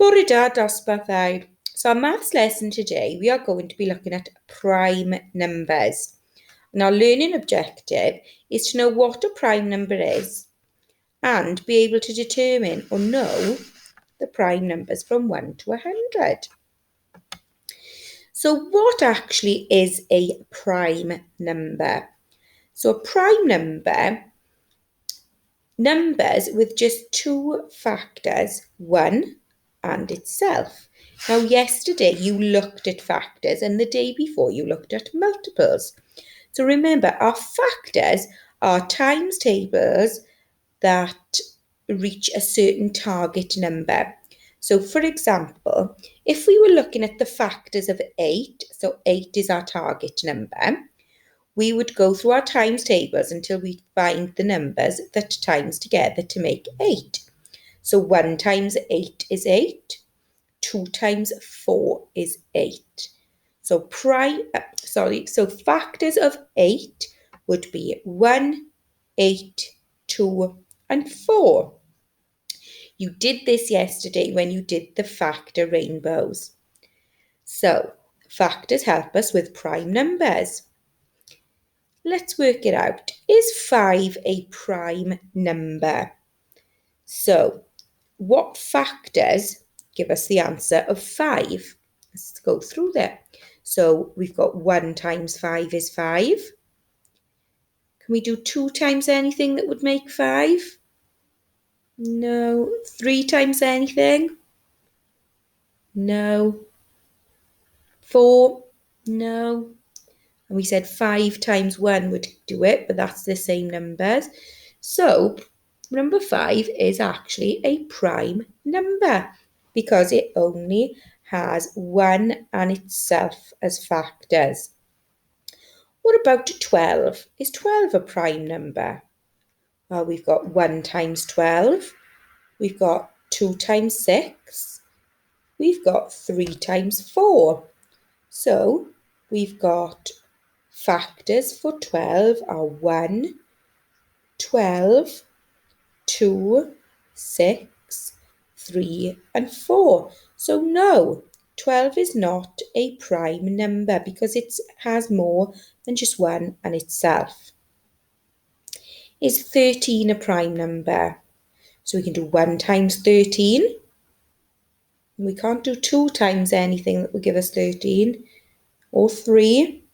Bore da dosbarthau. So our maths lesson today, we are going to be looking at prime numbers. And our learning objective is to know what a prime number is and be able to determine or know the prime numbers from 1 to 100. So what actually is a prime number? So a prime number, numbers with just two factors, 1 and itself. Now, yesterday you looked at factors and the day before you looked at multiples. So remember, our factors are times tables that reach a certain target number. So for example, if we were looking at the factors of 8, so 8 is our target number, we would go through our times tables until we find the numbers that times together to make 8. So 1 times 8 is 8. 2 times 4 is 8. So factors of 8 would be 1, 8, 2, and 4. You did this yesterday when you did the factor rainbows. So factors help us with prime numbers. Let's work it out. Is 5 a prime number? So what factors give us the answer of 5? Let's go through there. So we've got 1 times 5 is 5. Can we do 2 times anything that would make 5? No. 3 times anything? No. 4? No. And we said 5 times 1 would do it, but that's the same numbers. So number 5 is actually a prime number because it only has 1 and itself as factors. What about 12? Is 12 a prime number? Well, we've got 1 times 12. We've got 2 times 6. We've got 3 times 4. So we've got factors for 12 are 1, 12, 2, 6, 3, and 4. So no, 12 is not a prime number because it has more than just 1 and itself. Is 13 a prime number? So we can do 1 times 13. We can't do 2 times anything that would give us 13. Or 3.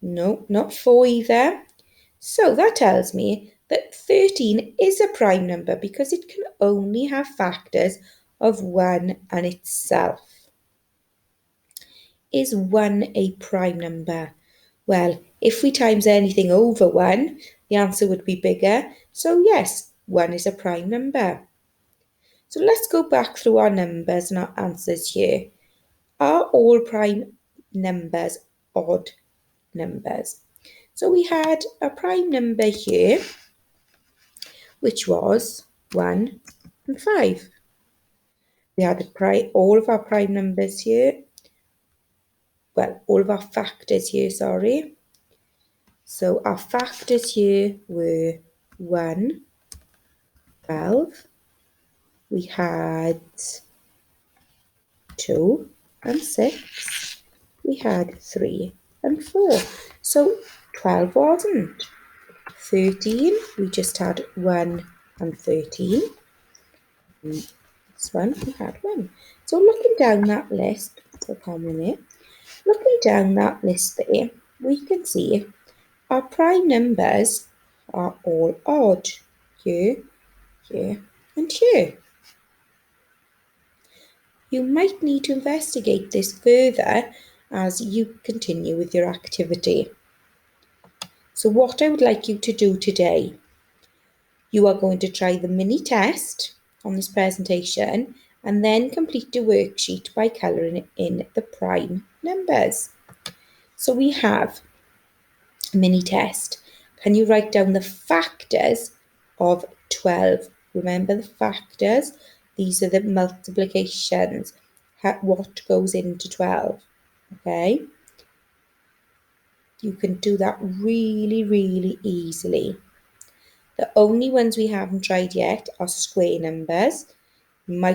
No, not 4 either. So that tells me that 13 is a prime number because it can only have factors of 1 and itself. Is 1 a prime number? Well, if we times anything over 1, the answer would be bigger. So yes, 1 is a prime number. So let's go back through our numbers and our answers here. Are all prime numbers odd numbers? So we had a prime number here, which was 1 and 5. We had all of our prime numbers here. Well, all of our factors here, sorry. So our factors here were 1, 12. We had 2 and 6. We had 3 and 4. So 12 wasn't. 13, we just had 1 and 13. And this one, we had 1. So looking down that list, looking down that list there, we can see our prime numbers are all odd. Here, here, and here. You might need to investigate this further as you continue with your activity. So what I would like you to do today, you are going to try the mini test on this presentation and then complete your worksheet by colouring in the prime numbers. So we have a mini test. Can you write down the factors of 12? Remember the factors? These are the multiplications. What goes into 12? Okay? You can do that really, really easily. The only ones we haven't tried yet are square numbers. You might